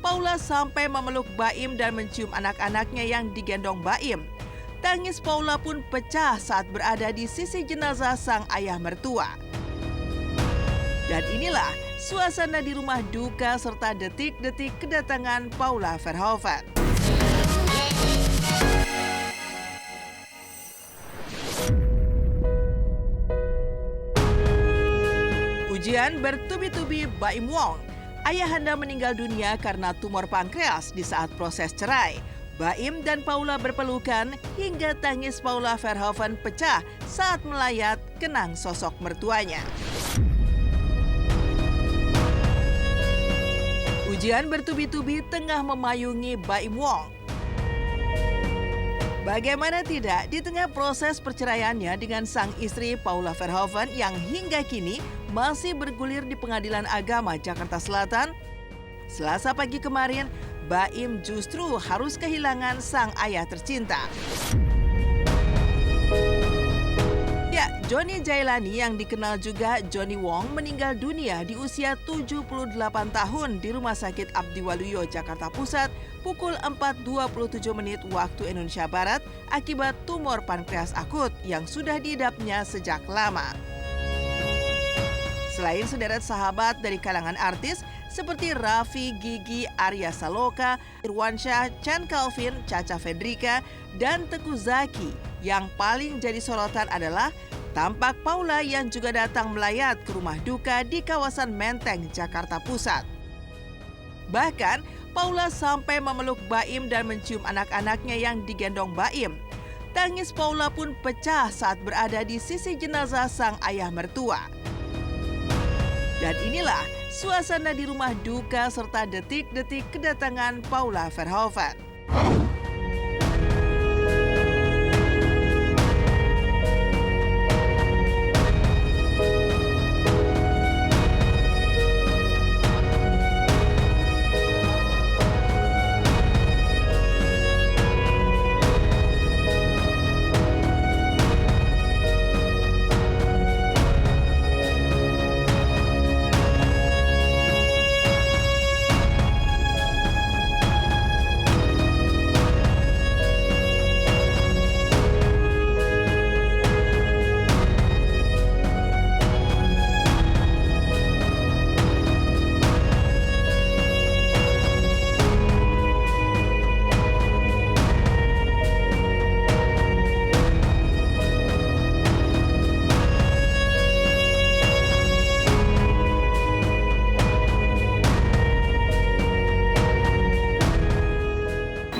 Paula sampai memeluk Baim dan mencium anak-anaknya yang digendong Baim. Tangis Paula pun pecah saat berada di sisi jenazah sang ayah mertua. Dan inilah suasana di rumah duka serta detik-detik kedatangan Paula Verhoeven. Ujian bertubi-tubi Baim Wong. Ayahanda meninggal dunia karena tumor pankreas di saat proses cerai. Baim dan Paula berpelukan hingga tangis Paula Verhoeven pecah saat melayat kenang sosok mertuanya. Ujian bertubi-tubi tengah memayungi Baim Wong. Bagaimana tidak, di tengah proses perceraiannya dengan sang istri Paula Verhoeven yang hingga kini masih bergulir di Pengadilan Agama Jakarta Selatan, Selasa pagi kemarin, Baim justru harus kehilangan sang ayah tercinta. Ya, Johnny Jailani yang dikenal juga Johnny Wong meninggal dunia di usia 78 tahun di Rumah Sakit Abdiwaluyo, Jakarta Pusat pukul 4.27 waktu Indonesia Barat akibat tumor pankreas akut yang sudah diidapnya sejak lama. Selain sederet sahabat dari kalangan artis seperti Raffi, Gigi, Arya Saloka, Irwansyah, Chand Calvin, Chacha Fredrika, dan Teuku Zacky, yang paling jadi sorotan adalah tampak Paula yang juga datang melayat ke rumah duka di kawasan Menteng, Jakarta Pusat. Bahkan, Paula sampai memeluk Baim dan mencium anak-anaknya yang digendong Baim. Tangis Paula pun pecah saat berada di sisi jenazah sang ayah mertua. Dan inilah suasana di rumah duka serta detik-detik kedatangan Paula Verhoeven.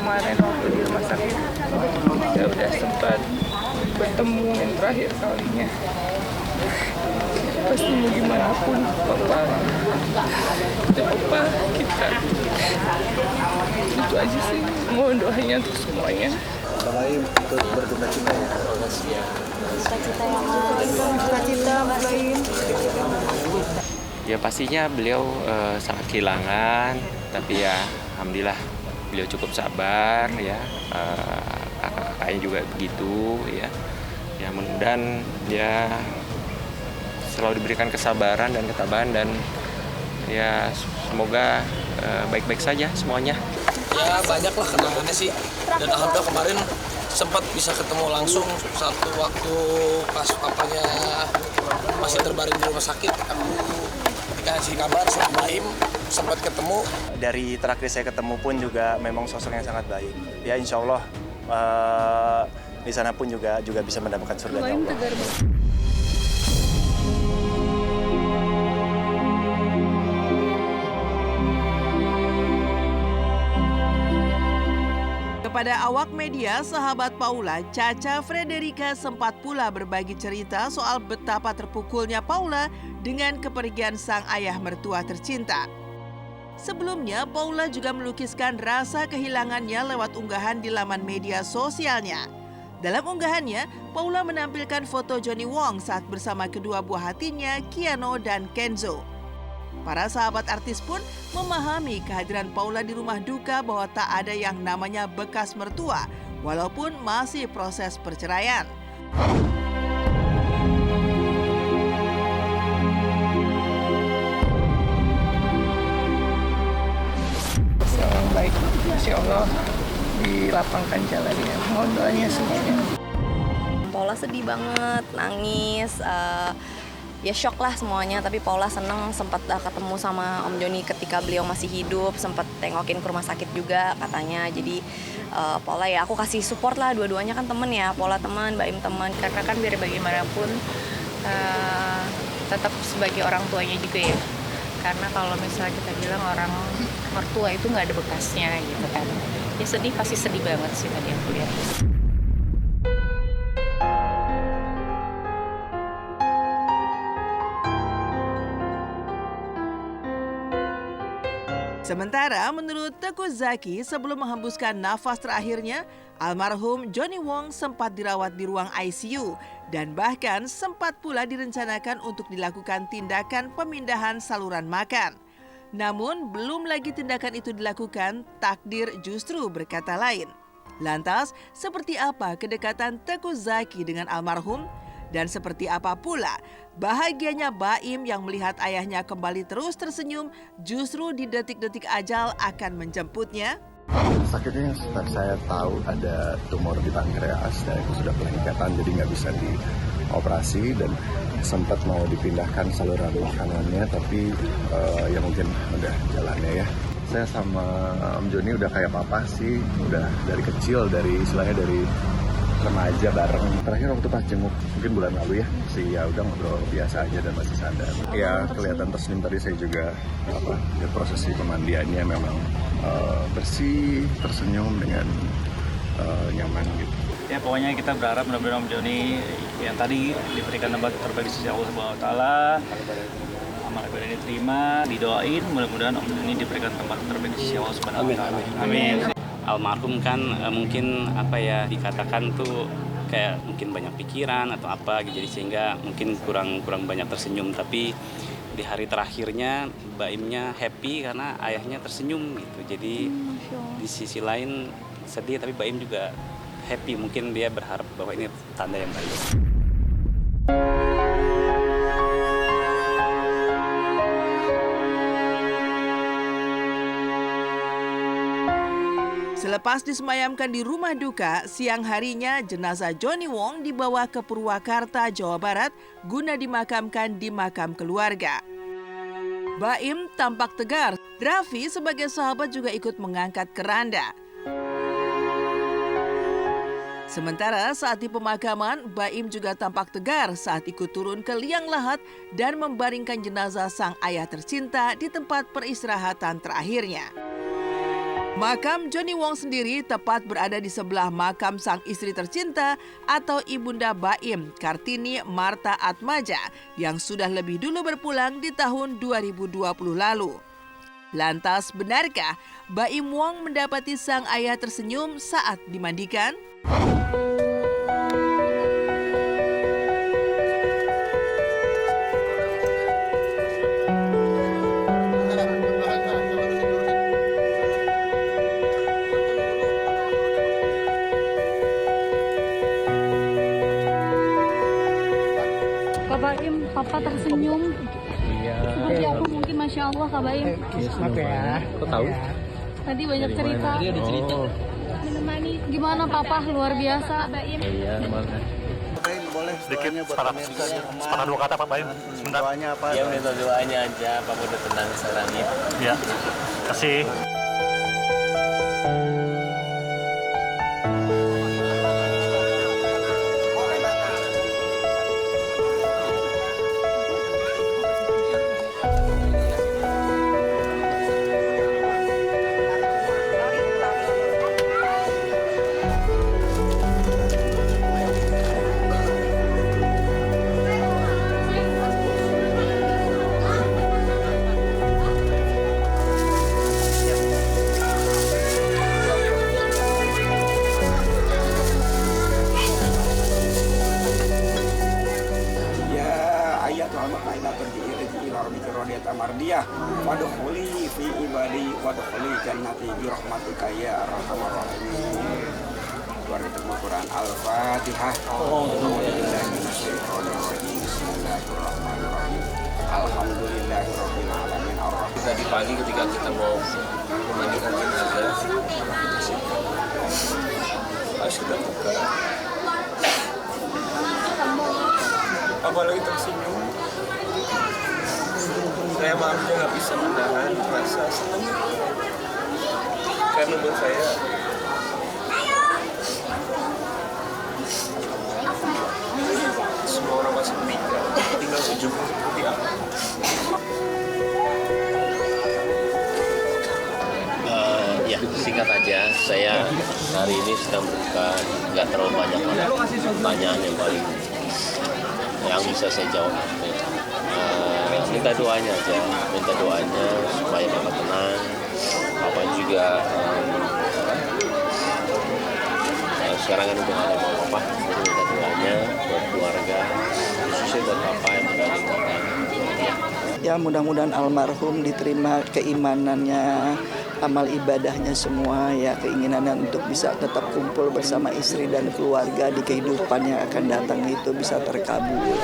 Kemarin waktu di rumah sakit saya udah sempat bertemu yang terakhir kalinya. Pasti mau gimana pun papa kita itu aja sih, mohon doanya untuk semuanya. Baim untuk berduka cita ya. Cita Baim. Ya pastinya beliau sangat kehilangan, tapi ya alhamdulillah beliau cukup sabar ya, kakak-kakaknya juga begitu ya. Ya mudah-mudahan dia selalu diberikan kesabaran dan ketabahan dan ya semoga baik-baik saja semuanya. Ya banyaklah kenangannya sih, dan alhamdulillah kemarin sempat bisa ketemu langsung satu waktu pas papanya masih terbaring di rumah sakit. Aku dikasih kabar sama Baim, sempat ketemu. Dari terakhir saya ketemu pun juga memang sosok yang sangat baik. Ya insya Allah di sana pun juga bisa mendapatkan surganya Allah. Kepada awak media, sahabat Paula, Chacha Fredrika sempat pula berbagi cerita soal betapa terpukulnya Paula dengan kepergian sang ayah mertua tercinta. Sebelumnya, Paula juga melukiskan rasa kehilangannya lewat unggahan di laman media sosialnya. Dalam unggahannya, Paula menampilkan foto Johnny Wong saat bersama kedua buah hatinya, Keanu dan Kenzo. Para sahabat artis pun memahami kehadiran Paula di rumah duka bahwa tak ada yang namanya bekas mertua, walaupun masih proses perceraian. insya Allah dilapangkan jalannya. Mohon doanya semuanya. Paula sedih banget, nangis, ya shock lah semuanya. Tapi Paula seneng sempat ketemu sama Om Joni ketika beliau masih hidup, sempat tengokin ke rumah sakit juga katanya. Jadi Paula ya aku kasih support lah, dua-duanya kan temen ya, Paula teman, Mbak Im teman. Karena kan biar bagaimanapun tetap sebagai orang tuanya juga ya. Karena kalau misalnya kita bilang orang mertua itu nggak ada bekasnya gitu kan. Ya sedih, pasti sedih banget sih tadi aku lihat. Sementara menurut Teuku Zacky, sebelum menghembuskan nafas terakhirnya, almarhum Johnny Wong sempat dirawat di ruang ICU dan bahkan sempat pula direncanakan untuk dilakukan tindakan pemindahan saluran makan. Namun belum lagi tindakan itu dilakukan, takdir justru berkata lain. Lantas, seperti apa kedekatan Teuku Zacky dengan almarhum? Dan seperti apa pula bahagianya Baim yang melihat ayahnya kembali terus tersenyum justru di detik-detik ajal akan menjemputnya? Sakitnya setelah saya tahu ada tumor di pankreas dan itu sudah peningkatan jadi nggak bisa dioperasi dan sempat mau dipindahkan saluran makanannya tapi ya mungkin udah jalannya ya. Saya sama Om Joni udah kayak papa sih, udah dari kecil, dari istilahnya dari remaja bareng. Terakhir waktu pas jenguk mungkin bulan lalu ya, sih ya udah ngobrol biasa aja dan masih sadar. Ya kelihatan tersenyum tadi saya juga ya prosesi pemandiannya memang bersih, tersenyum dengan nyaman gitu. Ya pokoknya kita berharap mudah-mudahan Om Joni yang tadi diberikan tempat terbaik di sisi Allah Subhanahu wa taala, amal ibadah diterima, didoain mudah-mudahan Om Joni diberikan tempat terbaik di sisi Allah Subhanahu wa taala. Amin. Almarhum kan mungkin apa ya dikatakan tuh kayak mungkin banyak pikiran atau apa gitu, jadi sehingga mungkin kurang banyak tersenyum, tapi di hari terakhirnya Baimnya happy karena ayahnya tersenyum gitu. Jadi di sisi lain sedih tapi Baim juga happy, mungkin dia berharap bahwa ini tanda yang baik. Selepas disemayamkan di rumah duka, siang harinya jenazah Johnny Wong dibawa ke Purwakarta, Jawa Barat guna dimakamkan di makam keluarga. Baim tampak tegar. Raffi sebagai sahabat juga ikut mengangkat keranda. Sementara saat di pemakaman, Baim juga tampak tegar saat ikut turun ke liang lahat dan membaringkan jenazah sang ayah tercinta di tempat peristirahatan terakhirnya. Makam Johnny Wong sendiri tepat berada di sebelah makam sang istri tercinta atau Ibunda Baim, Kartini Marta Atmaja, yang sudah lebih dulu berpulang di tahun 2020 lalu. Lantas benarkah Baim Wong mendapati sang ayah tersenyum saat dimandikan? Kak Baim, Papa tersenyum. Iya. Seperti aku mungkin, Masya Allah Kak Baim. Maaf ya. Kok tahu? Tadi banyak cerita. Oh, Menemani. Gimana Papa, luar biasa Baim. iya, mana? Sedikit sepatah dua kata Pak Baim. Sebentar. Doanya apa? Ya minta doanya aja, Papa udah tenang sekarang ya. Ya. Kasih. Wadkhuli fi ibadi wadkhuli jannati bi rahmatika ya arhamar rahimin. Suara Quran Al-Fatihah. Alhamdulillahirabbil alamin. Tadi pagi ketika kita mau memandikan jenazah, harus kita buka. Apalagi tersenyum. Saya malamnya nggak bisa menahan rasa senang. Karena buat saya semua orang masih meninggal, tinggal ujungnya seperti apa. Ya, singkat aja, saya hari ini sedang buka, nggak terlalu banyak pertanyaan yang bisa saya jawab. Minta doanya aja, supaya Bapak tenang. Bapak juga sekarang kan udah ada Bapak, jadi minta doanya buat keluarga, khususnya buat Bapak yang meninggal. Ya mudah-mudahan almarhum diterima keimanannya, amal ibadahnya semua, ya keinginannya untuk bisa tetap kumpul bersama istri dan keluarga di kehidupan yang akan datang itu bisa terkabul.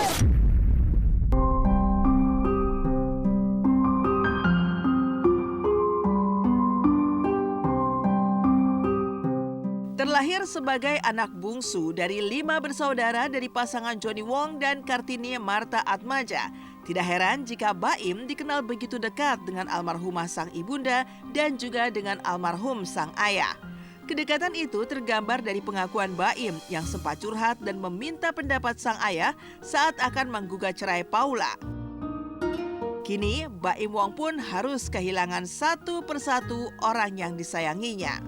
Terlahir sebagai anak bungsu dari 5 bersaudara dari pasangan Johnny Wong dan Kartini Marta Atmaja. Tidak heran jika Baim dikenal begitu dekat dengan almarhumah sang ibunda dan juga dengan almarhum sang ayah. Kedekatan itu tergambar dari pengakuan Baim yang sempat curhat dan meminta pendapat sang ayah saat akan menggugat cerai Paula. Kini Baim Wong pun harus kehilangan satu persatu orang yang disayanginya.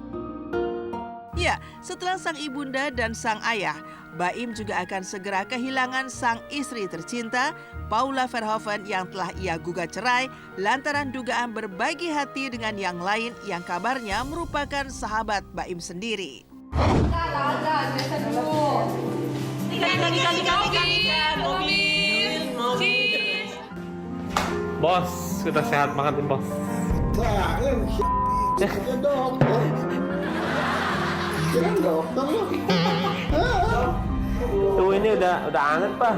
Ya, setelah sang ibunda dan sang ayah, Baim juga akan segera kehilangan sang istri tercinta, Paula Verhoeven, yang telah ia gugat cerai lantaran dugaan berbagi hati dengan yang lain yang kabarnya merupakan sahabat Baim sendiri. Bos, kita sehat banget nih, Bos. Tuh ini udah anget, Pak.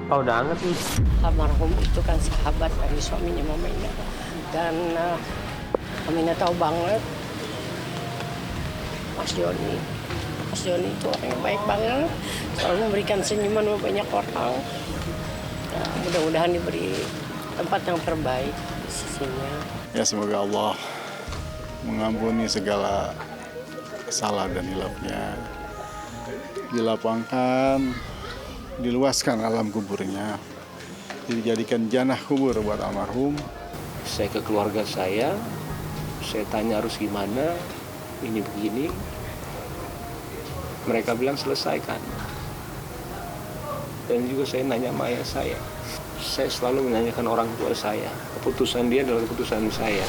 Oh, udah anget nih. Almarhum itu kan sahabat dari suaminya Mama Ina. Dan Mama Ina tahu banget Mas Joni. Mas Joni itu orang yang baik banget. Selalu memberikan senyuman sama banyak orang. Ya, mudah-mudahan diberi tempat yang terbaik di sisinya. Ya, semoga Allah mengampuni segala salah dan hilafnya, dilapangkan, diluaskan alam kuburnya, dijadikan janah kubur buat almarhum. Saya ke keluarga saya tanya harus gimana, ini begini. Mereka bilang selesaikan. Dan juga saya nanya sama ayah saya selalu menanyakan orang tua saya. Keputusan dia adalah keputusan saya.